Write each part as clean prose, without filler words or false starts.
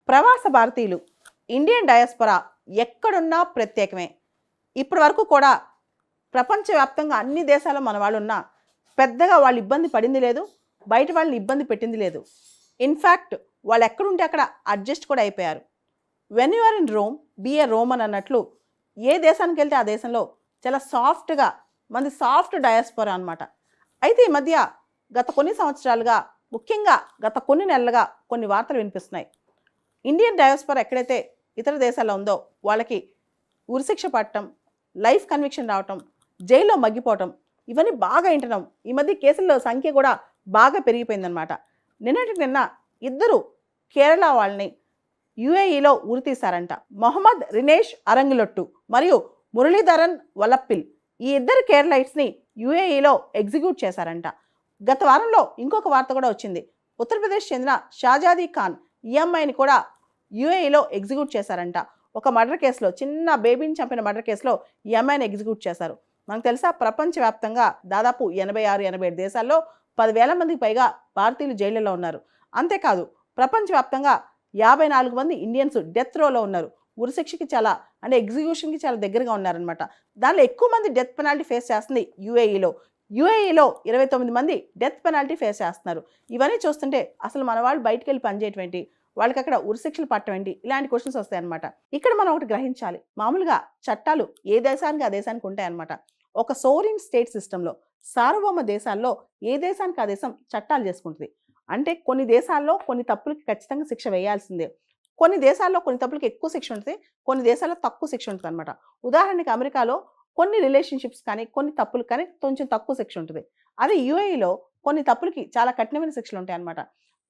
ప్రవాస భారతీయులు ఇండియన్ డయాస్పొరా ఎక్కడున్నా ప్రత్యేకమే. ఇప్పటి వరకు కూడా ప్రపంచవ్యాప్తంగా అన్ని దేశాల్లో మన వాళ్ళు ఉన్నా పెద్దగా వాళ్ళు ఇబ్బంది పడింది లేదు, బయట వాళ్ళని ఇబ్బంది పెట్టింది లేదు. ఇన్ఫ్యాక్ట్ వాళ్ళు ఎక్కడుంటే అక్కడ అడ్జస్ట్ కూడా అయిపోయారు. When you are in Rome be a Roman అన్నట్లు ఏ దేశానికి వెళ్తే ఆ దేశంలో చాలా సాఫ్ట్గా మంది సాఫ్ట్ డయాస్పొరా అనమాట. అయితే ఈ మధ్య గత కొన్ని సంవత్సరాలుగా, ముఖ్యంగా గత కొన్ని నెలలుగా కొన్ని వార్తలు వినిపిస్తున్నాయి. ఇండియన్ డయాస్పొరా ఎక్కడైతే ఇతర దేశాల్లో ఉందో వాళ్ళకి ఉరిశిక్ష పట్టడం, లైఫ్ కన్విక్షన్ రావటం, జైల్లో మగ్గిపోవటం ఇవన్నీ బాగా వింటున్నాం. ఈ మధ్య కేసుల సంఖ్య కూడా బాగా పెరిగిపోయిందనమాట. నిన్నటికి నిన్న ఇద్దరు కేరళ వాళ్ళని యుఏఈలో ఉరితీశారంట. మొహమ్మద్ రినేష్ అరంగిలొట్టు మరియు మురళీధరన్ వలప్పిల్ ఈ ఇద్దరు కేరళైట్స్ని యుఏఈలో ఎగ్జిక్యూట్ చేశారంట. గత వారంలో ఇంకొక వార్త కూడా వచ్చింది. ఉత్తరప్రదేశ్ చెందిన షాజాదీ ఖాన్ ఈ అమ్మాయిని కూడా యుఏఈలో ఎగ్జిక్యూట్ చేశారంట. ఒక మర్డర్ కేసులో, చిన్న బేబీని చంపిన మర్డర్ కేసులో ఈ అమ్మాయిని ఎగ్జిక్యూట్ చేశారు. మనకు తెలుసా, ప్రపంచవ్యాప్తంగా దాదాపు 86-87 దేశాల్లో 10,000 మందికి పైగా భారతీయులు జైళ్లలో ఉన్నారు. అంతేకాదు ప్రపంచవ్యాప్తంగా 54 మంది ఇండియన్స్ డెత్ రోలో ఉన్నారు. ఉరిశిక్షకి చాలా అంటే ఎగ్జిక్యూషన్కి చాలా దగ్గరగా ఉన్నారనమాట. దానిలో ఎక్కువ మంది డెత్ పెనాల్టీ ఫేస్ చేస్తుంది యుఏఈలో. 29 మంది డెత్ పెనాల్టీ ఫేస్ చేస్తున్నారు. ఇవన్నీ చూస్తుంటే అసలు మన వాళ్ళు బయటకు వెళ్ళి పనిచేయటం ఏంటి, వాళ్ళకి అక్కడ ఉరిశిక్షలు పట్టడం ఏంటి, ఇలాంటి క్వశ్చన్స్ వస్తాయి అనమాట. ఇక్కడ మనం ఒకటి గ్రహించాలి. మామూలుగా చట్టాలు ఏ దేశానికి ఆ దేశానికి ఉంటాయన్నమాట. ఒక సోవరీన్ స్టేట్ సిస్టంలో, సార్వభౌమ దేశాల్లో ఏ దేశానికి ఆ దేశం చట్టాలు చేసుకుంటుంది. అంటే కొన్ని దేశాల్లో కొన్ని తప్పులకి ఖచ్చితంగా శిక్ష వేయాల్సిందే. కొన్ని దేశాల్లో కొన్ని తప్పులకి ఎక్కువ శిక్ష ఉంటుంది, కొన్ని దేశాల్లో తక్కువ శిక్ష ఉంటుంది అనమాట. ఉదాహరణకి అమెరికాలో కొన్ని రిలేషన్షిప్స్ కానీ, కొన్ని తప్పులు కానీ కొంచెం తక్కువ శిక్ష ఉంటుంది. అదే యుఏఈలో కొన్ని తప్పులకి చాలా కఠినమైన శిక్షలు ఉంటాయి అన్నమాట.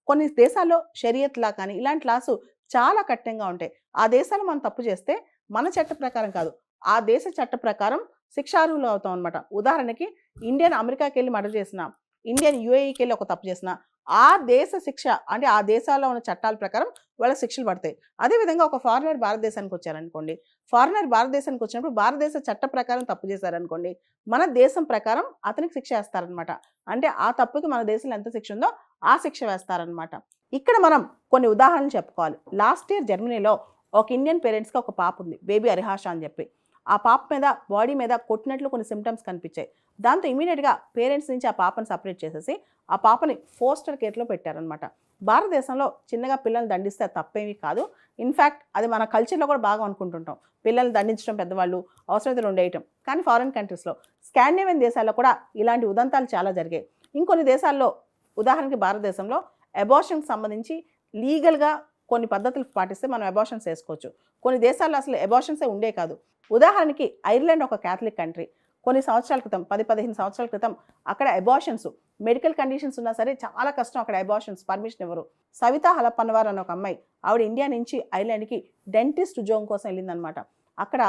కొన్ని దేశాల్లో షరియత్లా కానీ ఇలాంటి లాసు చాలా కఠినంగా ఉంటాయి. ఆ దేశాలు మనం తప్పు చేస్తే మన చట్ట ప్రకారం కాదు, ఆ దేశ చట్ట ప్రకారం శిక్షార్హులు అవుతాం అనమాట. ఉదాహరణకి ఇండియన్ అమెరికాకి వెళ్ళి మర్డర్ చేసిన, ఇండియన్ యుఏఈకి వెళ్ళి ఒక తప్పు చేసిన, ఆ దేశ శిక్ష అంటే ఆ దేశాల్లో ఉన్న చట్టాల ప్రకారం వాళ్ళ శిక్షలు పడతాయి. అదేవిధంగా ఒక ఫారినర్ భారతదేశానికి వచ్చారనుకోండి, ఫారినర్ భారతదేశానికి వచ్చినప్పుడు భారతదేశ చట్ట ప్రకారం తప్పు చేశారనుకోండి, మన దేశం ప్రకారం అతనికి శిక్ష వేస్తారనమాట. అంటే ఆ తప్పుకి మన దేశంలో ఎంత శిక్ష ఉందో ఆ శిక్ష వేస్తారనమాట. ఇక్కడ మనం కొన్ని ఉదాహరణలు చెప్పుకోవాలి. లాస్ట్ ఇయర్ జర్మనీలో ఒక ఇండియన్ పేరెంట్స్కి ఒక పాప ఉంది, బేబీ అరిహాష అని చెప్పి. ఆ పాప మీద బాడీ మీద కొట్టినట్లు కొన్ని సిమ్టమ్స్ కనిపించాయి. దాంతో ఇమీడియట్గా పేరెంట్స్ నుంచి ఆ పాపని సపరేట్ చేసేసి ఆ పాపని ఫోస్టర్ కేర్లో పెట్టారనమాట. భారతదేశంలో చిన్నగా పిల్లల్ని దండిస్తే తప్పేమీ కాదు. ఇన్ఫ్యాక్ట్ అది మన కల్చర్లో కూడా బాగా అనుకుంటుంటాం, పిల్లల్ని దండించడం పెద్దవాళ్ళు అవసరమైతే ఉండేయటం. కానీ ఫారిన్ కంట్రీస్లో, స్కాండినేవియన్ దేశాల్లో కూడా ఇలాంటి ఉదంతాలు చాలా జరిగాయి. ఇంకొన్ని దేశాల్లో, ఉదాహరణకి భారతదేశంలో అబార్షన్కి సంబంధించి లీగల్గా కొన్ని పద్ధతులు పాటిస్తే మనం అబార్షన్స్ చేసుకోవచ్చు. కొన్ని దేశాల్లో అసలు అబార్షన్సే ఉండే కాదు. ఉదాహరణకి ఐర్లాండ్ ఒక క్యాథలిక్ కంట్రీ. కొన్ని సంవత్సరాల క్రితం, 10-15 సంవత్సరాల క్రితం అక్కడ అబార్షన్స్, మెడికల్ కండిషన్స్ ఉన్నా సరే చాలా కష్టం, అక్కడ అబార్షన్స్ పర్మిషన్ ఇవ్వరు. సవితా హలప్పన్నవార్ అనే ఒక అమ్మాయి, ఆవిడ ఇండియా నుంచి ఐర్లాండ్కి డెంటిస్ట్ ఉద్యోగం కోసం వెళ్ళిందనమాట. అక్కడ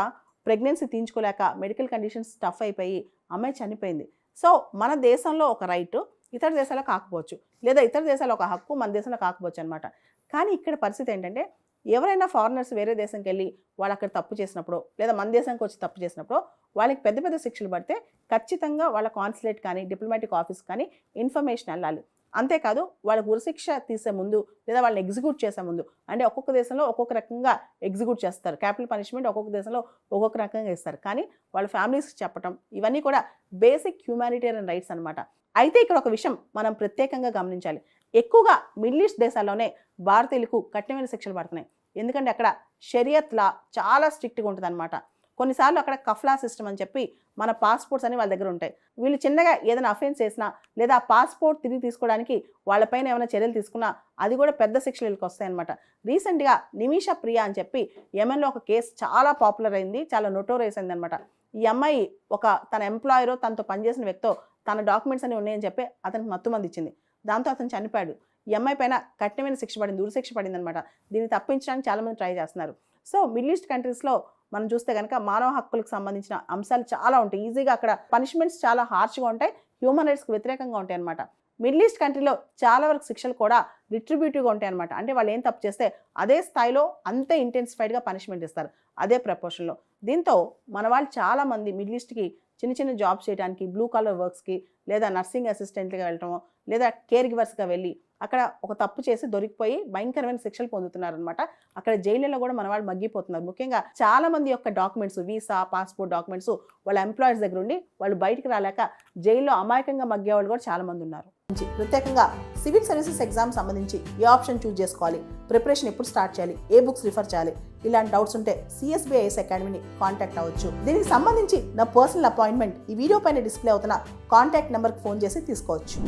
ప్రెగ్నెన్సీ తీయించుకోలేక మెడికల్ కండిషన్స్ టఫ్ అయిపోయి అమ్మాయి చనిపోయింది. సో మన దేశంలో ఒక రైట్ ఇతర దేశాల్లో కాకపోవచ్చు, లేదా ఇతర దేశాల్లో ఒక హక్కు మన దేశంలో కాకపోవచ్చు అనమాట. కానీ ఇక్కడ పరిస్థితి ఏంటంటే, ఎవరైనా ఫారినర్స్ వేరే దేశంకి వెళ్ళి వాళ్ళు అక్కడ తప్పు చేసినప్పుడు, లేదా మన దేశానికి వచ్చి తప్పు చేసినప్పుడు వాళ్ళకి పెద్ద పెద్ద శిక్షలు పడితే ఖచ్చితంగా వాళ్ళ కాన్సులేట్ కానీ డిప్లొమాటిక్ ఆఫీస్ కానీ ఇన్ఫర్మేషన్ వెళ్ళాలి. అంతేకాదు వాళ్ళకి ఉరిశిక్ష తీసే ముందు లేదా వాళ్ళని ఎగ్జిక్యూట్ చేసే ముందు, అంటే ఒక్కొక్క దేశంలో ఒక్కొక్క రకంగా ఎగ్జిక్యూట్ చేస్తారు, క్యాపిటల్ పనిష్మెంట్ ఒక్కొక్క దేశంలో ఒక్కొక్క రకంగా ఇస్తారు. కానీ వాళ్ళ ఫ్యామిలీస్కి చెప్పడం ఇవన్నీ కూడా బేసిక్ హ్యూమానిటేరియన్ రైట్స్ అనమాట. అయితే ఇక్కడ ఒక విషయం మనం ప్రత్యేకంగా గమనించాలి. ఎక్కువగా మిడిల్ ఈస్ట్ దేశాల్లోనే భారతీయులకు కఠినమైన శిక్షలు పడుతున్నాయి. ఎందుకంటే అక్కడ షరియత్ లా చాలా స్ట్రిక్ట్గా ఉంటుంది అనమాట. కొన్నిసార్లు అక్కడ కఫ్లా సిస్టమ్ అని చెప్పి మన పాస్పోర్ట్స్ అని వాళ్ళ దగ్గర ఉంటాయి. వీళ్ళు చిన్నగా ఏదైనా అఫెన్స్ చేసినా లేదా ఆ పాస్పోర్ట్ తిరిగి తీసుకోవడానికి వాళ్ళపైన ఏమైనా చర్యలు తీసుకున్నా అది కూడా పెద్ద శిక్షలు వీళ్ళకి వస్తాయన్నమాట. రీసెంట్గా నిమిషా ప్రియా అని చెప్పి యెమెన్లో ఒక కేసు చాలా పాపులర్ అయింది, చాలా నోటోరియస్ అయింది అనమాట. ఈ అమ్మాయి ఒక తన ఎంప్లాయరో తనతో పనిచేసిన వ్యక్తో తన డాక్యుమెంట్స్ అన్ని ఉన్నాయని చెప్పి అతనికి మత్తుమంది ఇచ్చింది. దాంతో అతను చనిపోయాడు. ఈ అమ్మాయి పైన కఠినమైన శిక్ష పడింది, ఉరిశిక్ష పడింది అనమాట. దీన్ని తప్పించడానికి చాలామంది ట్రై చేస్తున్నారు. సో మిడిల్ ఈస్ట్ కంట్రీస్లో మనం చూస్తే కనుక మానవ హక్కులకు సంబంధించిన అంశాలు చాలా ఉంటాయి. ఈజీగా అక్కడ పనిష్మెంట్స్ చాలా హార్ష్గా ఉంటాయి, హ్యూమన్ రైట్స్కి వ్యతిరేకంగా ఉంటాయి అనమాట. మిడిల్ ఈస్ట్ కంట్రీలో చాలా వరకు శిక్షలు కూడా రిట్రిబ్యూటివ్గా ఉంటాయి అనమాట. అంటే వాళ్ళు ఏం తప్పు చేస్తే అదే స్థాయిలో అంతే ఇంటెన్సిఫైడ్గా పనిష్మెంట్ ఇస్తారు, అదే ప్రపోర్షన్లో. దీంతో మన వాళ్ళు చాలామంది మిడిల్ ఈస్ట్కి చిన్న చిన్న జాబ్స్ చేయడానికి, బ్లూ కలర్ వర్క్స్కి, లేదా నర్సింగ్ అసిస్టెంట్గా వెళ్ళటమో, లేదా కేర్ గివర్స్గా వెళ్ళి అక్కడ ఒక తప్పు చేసి దొరికిపోయి భయంకరమైన శిక్షలు పొందుతున్నారనమాట. అక్కడ జైళ్ళలో కూడా మన వాళ్ళు మగ్గిపోతున్నారు. ముఖ్యంగా చాలా మంది యొక్క డాక్యుమెంట్స్, వీసా, పాస్పోర్ట్ డాక్యుమెంట్స్ వాళ్ళ ఎంప్లాయర్స్ దగ్గర ఉండి వాళ్ళు బయటికి రాలేక జైల్లో అమాయకంగా మగ్గేవాళ్ళు కూడా చాలా మంది ఉన్నారు. ప్రత్యేకంగా సివిల్ సర్వీసెస్ ఎగ్జామ్ సంబంధించి ఏ ఆప్షన్ చూస్ చేసుకోవాలి, ప్రిపరేషన్ ఎప్పుడు స్టార్ట్ చేయాలి, ఏ బుక్స్ రిఫర్ చేయాలి, ఇలాంటి డౌట్స్ ఉంటే CSBIS అకాడమీని కాంటాక్ట్ అవ్వచ్చు. దీనికి సంబంధించి నా పర్సనల్ అపాయింట్మెంట్ ఈ వీడియో పైన డిస్ప్లే అవుతున్న కాంటాక్ట్ నెంబర్కి ఫోన్ చేసి తీసుకోవచ్చు.